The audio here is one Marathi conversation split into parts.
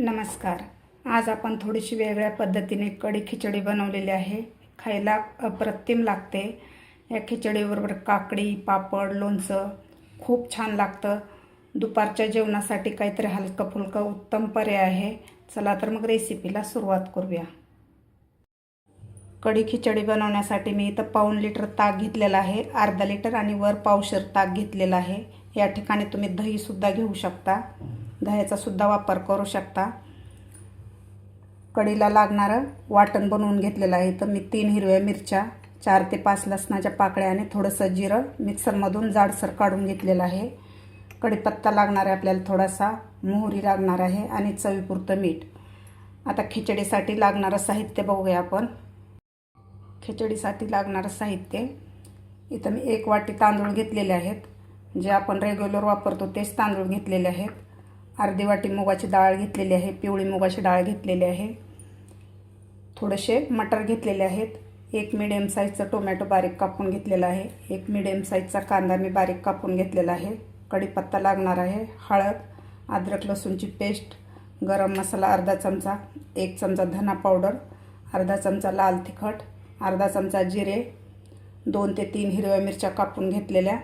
नमस्कार. आज आपण थोडीशी वेगळ्या पद्धतीने कढी खिचडी बनवलेली आहे. खायला अप्रतिम लागते. या खिचडीबरोबर काकडी, पापड, लोणचं खूप छान लागतं. दुपारच्या जेवणासाठी काहीतरी हलकं फुलकं उत्तम पर्याय आहे. चला तर मग रेसिपीला सुरुवात करूया. कढी खिचडी बनवण्यासाठी मी इथं पाऊण लिटर ताक घेतलेलं आहे. अर्धा लिटर आणि वर पावशेर ताक घेतलेलं आहे. या ठिकाणी तुम्ही दहीसुद्धा घेऊ शकता. दह्याचा सुद्धा वापर करू शकता. कढीला लागणारं वाटण बनवून घेतलेलं आहे. तर मी 3 हिरव्या मिरच्या, 4 ते 5 लसणाच्या पाकळ्या आणि थोडंसं जिरं मिक्सरमधून जाडसर काढून घेतलेलं आहे. कढीपत्ता लागणार आहे आपल्याला, थोडासा मोहरी लागणार आहे आणि चवीपुरतं मीठ. आता खिचडीसाठी लागणारं साहित्य बघूया आपण. खिचडीसाठी लागणारं साहित्य इथं मी 1 वाटी तांदूळ घेतलेले आहेत. जे आपण रेग्युलर वापरतो तेच तांदूळ घेतलेले आहेत. अर्धी वाटी मुगाची डाळ घेतलेली आहे, पिवळी मुगाची डाळ घेतलेली आहे. थोडेसे मटर घेतलेले आहेत. 1 मिडियम साईजचा टोमॅटो बारीक कापून घेतलेला आहे. 1 मिडियम साईजचा कांदा मी बारीक कापून घेतलेला आहे. कढीपत्ता लागणार आहे. हळद, अद्रक लसूणची पेस्ट, गरम मसाला अर्धा चमचा, 1 चमचा धना पावडर, अर्धा चमचा लाल तिखट, अर्धा चमचा जिरे, 2 ते 3 हिरव्या मिरच्या कापून घेतलेल्या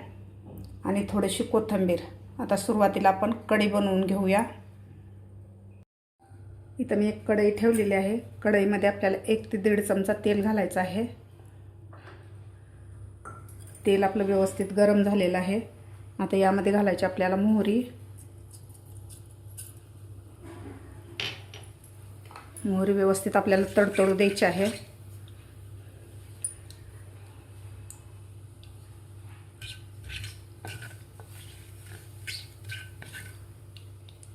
आणि थोडीशी कोथिंबीर. आता सुरुवातीला आपण कढी बनवून घेऊया. इथं मी एक कढई ठेवलेली आहे. कढईमध्ये आपल्याला 1 ते 1.5 चमचा तेल घालायचं आहे. तेल आपलं व्यवस्थित गरम झालेलं आहे. आता यामध्ये घालायची आपल्याला मोहरी. मोहरी व्यवस्थित आपल्याला तडतडू द्यायची आहे.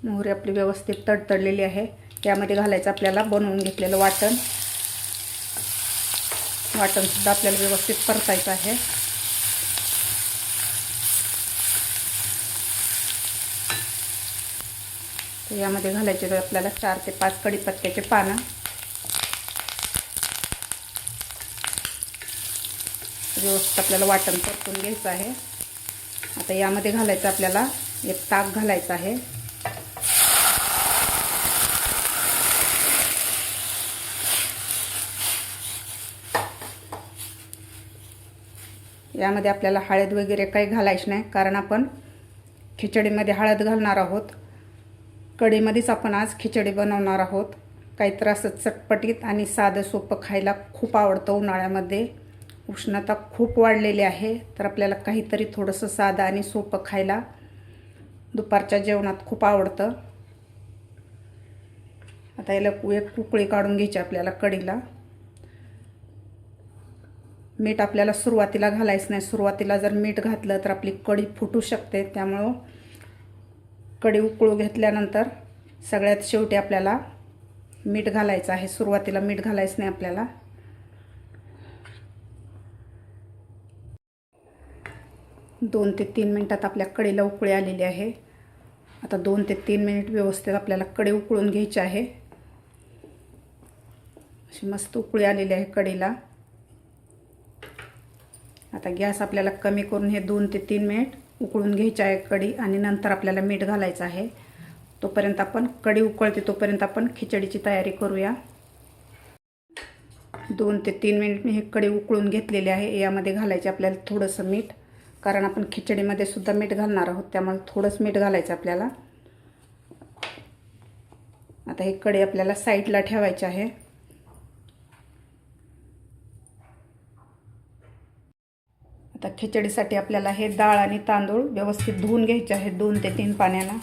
मोहरी आपली व्यवस्थित तडतडलेली आहे. यामध्ये घालायचं आपल्याला बनवून घेतलेलं वाटण. वाटणसुद्धा आपल्याला व्यवस्थित परतायचं आहे. तर यामध्ये घालायचे आपल्याला 4 ते 5 कढीपत्त्याचे पानं. व्यवस्थित आपल्याला वाटण परतून घ्यायचं आहे. आता यामध्ये घालायचं आपल्याला एक ताक घालायचं आहे. यामध्ये आपल्याला हळद वगैरे काही घालायची नाही, कारण आपण खिचडीमध्ये हळद घालणार आहोत. कढीमध्येच आपण आज खिचडी बनवणार आहोत. काहीतरी असं चटपटीत आणि साधं सोपं खायला खूप आवडतं. उन्हाळ्यामध्ये उष्णता खूप वाढलेली आहे, तर आपल्याला काहीतरी थोडंसं साधं आणि सोपं खायला दुपारच्या जेवणात खूप आवडतं. आता याला एक उकळी काढून घ्यायची आपल्याला कढीला. मीठ आपल्याला सुरुवातीला घालायचं नाही. सुरुवातीला जर मीठ घातलं तर आपली कढी फुटू शकते. त्यामुळं कढी उकळू घेतल्यानंतर सगळ्यात शेवटी आपल्याला मीठ घालायचं आहे. सुरुवातीला मीठ घालायचं नाही आपल्याला. दोन ते 3 मिनिटात आपल्या कढीला उकळी आलेली आहे. आता 2 ते 3 मिनिट व्यवस्थित आपल्याला कढी उकळून घ्यायची आहे. अशी मस्त उकळी आलेली आहे कढीला. आता गॅस आपल्याला कमी करून हे 2 ते 3 मिनिट उकळून घ्यायची आहे कढी आणि नंतर आपल्याला मीठ घालायचं आहे. तोपर्यंत आपण कढी उकळते तोपर्यंत आपण खिचडीची तयारी करूया. 2 ते 3 मिनिट मी हे कढी उकळून घेतलेली आहे. यामध्ये घालायचे आपल्याला थोडंसं मीठ, कारण आपण खिचडीमध्ये सुद्धा मीठ घालणार आहोत, त्यामुळे थोडंच मीठ घालायचं आपल्याला. आता ही कढी आपल्याला साईडला ठेवायची आहे. आता खिचडीसाठी आपल्याला हे डाळ आणि तांदूळ व्यवस्थित धुवून घ्यायचे आहेत 2 ते 3 पाण्यानं.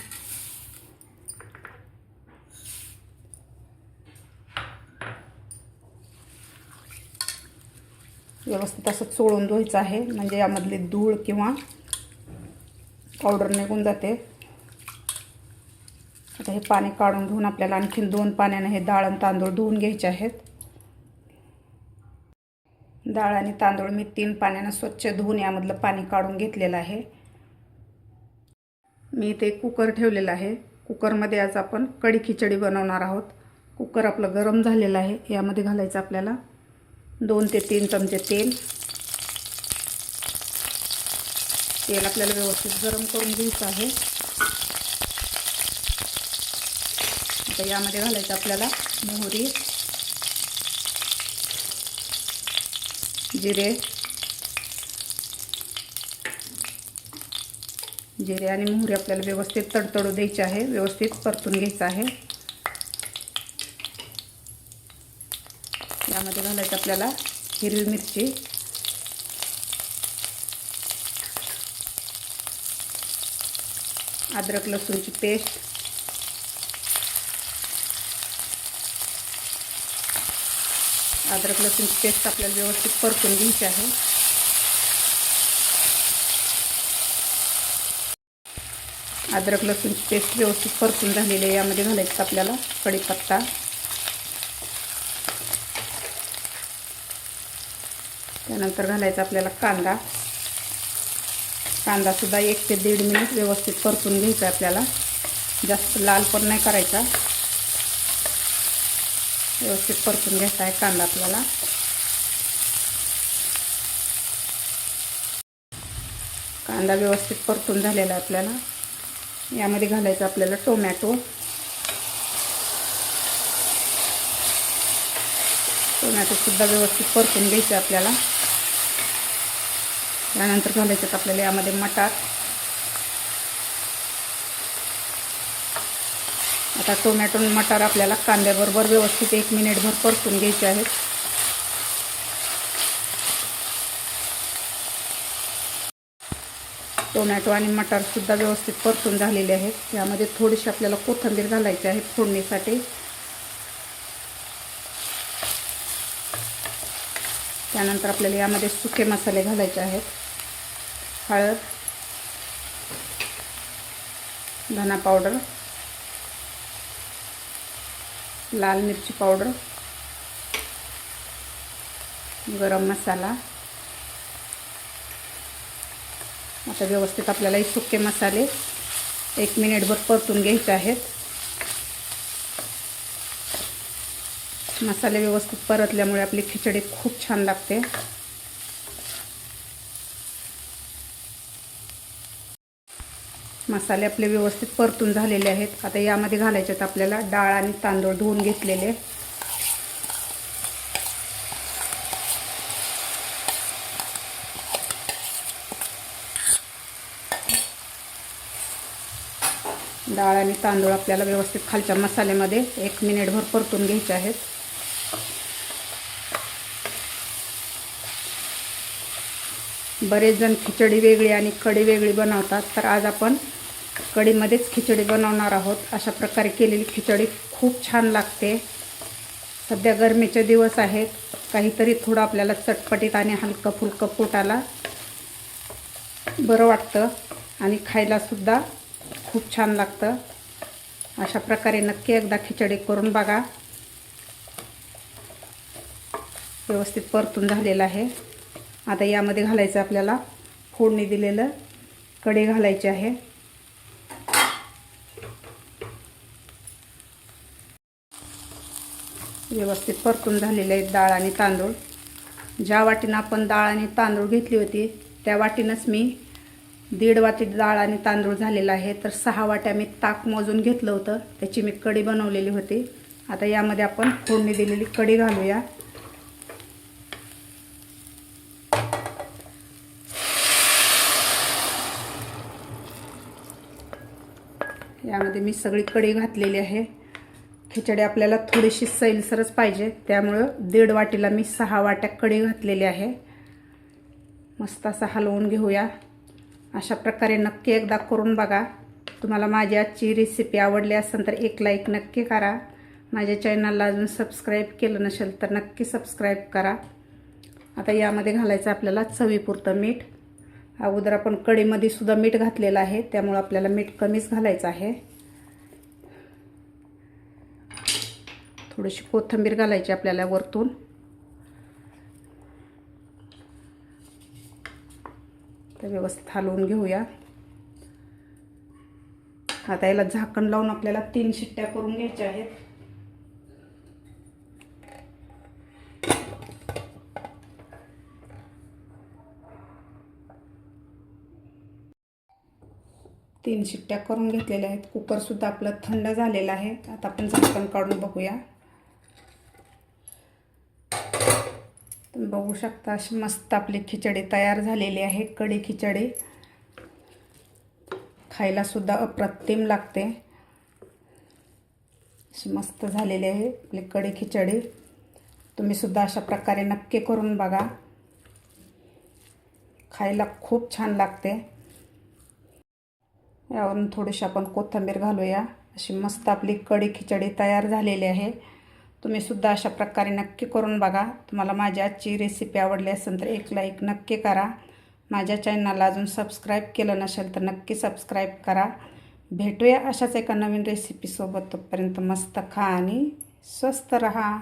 व्यवस्थित असं चोळून धुवायचं आहे, म्हणजे यामधली धूळ किंवा पावडर निघून जाते. आता हे पाणी काढून घेऊन आपल्याला आणखीन 2 पाण्यानं हे डाळ आणि तांदूळ धुवून घ्यायचे आहेत. डाळ आणि तांदूळ मी 3 पाण्यानं स्वच्छ धुवून यामधलं पाणी काढून घेतलेलं आहे. मी इथे कुकर ठेवलेला आहे. कुकरमध्ये आज आपण कढी खिचडी बनवणार आहोत. कुकर आपलं गरम झालेलं आहे. यामध्ये घालायचं आपल्याला 2 ते 3 चमचे तेल. तेल आपल्याला व्यवस्थित गरम करून घ्यायचं आहे. आता यामध्ये घालायचं आपल्याला मोहरी, जिरे आणि मोहरी आपल्याला व्यवस्थित तडतडू द्यायची आहे, व्यवस्थित परतून घ्यायचं आहे. यामध्ये घालायचं आपल्याला हिरवी मिरची, अद्रक लसूणची पेस्ट, अद्रक लसूणची पेस्ट आपल्याला व्यवस्थित परतून घ्यायची आहे. अद्रक लसूणची पेस्ट व्यवस्थित परतून झालेली आहे. यामध्ये घालायचं आपल्याला कढीपत्ता, त्यानंतर घालायचा आपल्याला कांदा. कांदासुद्धा 1 ते 1.5 मिनिट व्यवस्थित परतून घ्यायचा आपल्याला, जास्त लाल पण नाही करायचा, व्यवस्थित परतून घ्यायचा आहे कांदा आपल्याला. कांदा व्यवस्थित परतून झालेला आहे आपल्याला. यामध्ये घालायचं आपल्याला टोमॅटो. टोमॅटोसुद्धा व्यवस्थित परतून घ्यायचं आपल्याला. त्यानंतर घालायचं आपल्याला यामध्ये मटार. आता टोमॅटो आणि मटार आपल्याला कांद्याबरोबर व्यवस्थित 1 मिनिटभर परतून घ्यायचे आहेत. टोमॅटो आणि मटारसुद्धा व्यवस्थित परतून झालेले आहेत. यामध्ये थोडीशी आपल्याला कोथिंबीर घालायची आहे फोडणीसाठी. त्यानंतर आपल्याला यामध्ये सुके मसाले घालायचे आहेत. हळद, धना पावडर, लाल मिरची पावडर, गरम मसाला. आता व्यवस्थित आपल्याला हे सुके मसाले 1 मिनिटभर परतून घ्यायचे आहेत. मसाले व्यवस्थित परतल्यामुळे आपली खिचडी खूप छान लागते. मसाले आपले व्यवस्थित परतून झालेले आहेत. आता यामध्ये घालायचे आहेत आपल्याला डाळ आणि तांदूळ धुवून घेतलेले. डाळ आणि तांदूळ आपल्याला व्यवस्थित खालच्या मसाल्यामध्ये 1 मिनिटभर परतून घ्यायचे आहेत. बरेच जण खिचडी वेगळी आणि कढी वेगळी बनवतात, तर आज आपण कढीमध्येच खिचडी बनवणार आहोत. अशा प्रकारे केलेली खिचडी खूप छान लागते. सध्या गरमीचे दिवस आहेत, काहीतरी थोडं आपल्याला चटपटीत आणि हलकं फुलकं पोटाला बरं वाटतं आणि खायलासुद्धा खूप छान लागतं. अशा प्रकारे नक्की एकदा खिचडी करून बघा. व्यवस्थित परतून झालेलं आहे. आता यामध्ये घालायचं आपल्याला फोडणी दिलेलं कढी घालायची आहे. व्यवस्थित परतून झालेले आहेत डाळ आणि तांदूळ. ज्या वाटीनं आपण डाळ आणि तांदूळ घेतली होती त्या वाटीनंच मी 1.5 वाटी डाळ आणि तांदूळ झालेला आहे. तर 6 वाट्या मी ताक मोजून घेतलं होतं, त्याची मी कढी बनवलेली होती. आता यामध्ये आपण फोडणी दिलेली कढी घालूया. यामध्ये मी सगळी कढी घातलेली आहे. खिचडी आपल्याला थोडीशी सैलसरच पाहिजे, त्यामुळं 1.5 वाटीला मी 6 वाट्या कढी घातलेली आहे. मस्त असं हलवून घेऊया. अशा प्रकारे नक्की एकदा करून बघा. तुम्हाला माझी आजची रेसिपी आवडली असेल तर एक लाईक नक्की करा. माझ्या चॅनलला अजून सबस्क्राईब केलं नसेल तर नक्की सबस्क्राईब करा. आता यामध्ये घालायचं आपल्याला चवीपुरतं मीठ. अगोदर आपण कढीमध्ये सुद्धा मीठ घातलेलं आहे, त्यामुळे आपल्याला मीठ कमीच घालायचं आहे. थोडीशी कोथिंबीर घालायची आपल्याला वरतून. तर व्यवस्थित हलवून घेऊया. आता याला झाकण लावून आपल्याला 3 शिट्ट्या करून घ्यायच्या आहेत. 3 शिट्ट्या करून घेतलेल्या आहेत. कुकरसुद्धा आपलं थंड झालेलं आहे. आता आपण झाकण काढून बघूया. तुम्ही बघू शकता अशी मस्त आपली खिचडी तयार झालेली आहे. कढी खिचडी खायलासुद्धा अप्रतिम लागते. अशी मस्त झालेली आहे आपली कढी खिचडी. तुम्हीसुद्धा अशा प्रकारे नक्की करून बघा. खायला खूप छान लागते. यावरून थोडीशी आपण कोथिंबीर घालूया. अशी मस्त आपली कढी खिचडी तयार झालेली आहे. तुम्हीसुद्धा अशा प्रकारे नक्की करून बघा. तुम्हाला माझी आजची रेसिपी आवडली असेल तर एक लाईक नक्की करा. माझ्या चॅनलला अजून सबस्क्राईब केलं नसेल तर नक्की सबस्क्राईब करा. भेटूया अशाच एका नवीन रेसिपीसोबत. तोपर्यंत मस्त खा आणि स्वस्त रहा.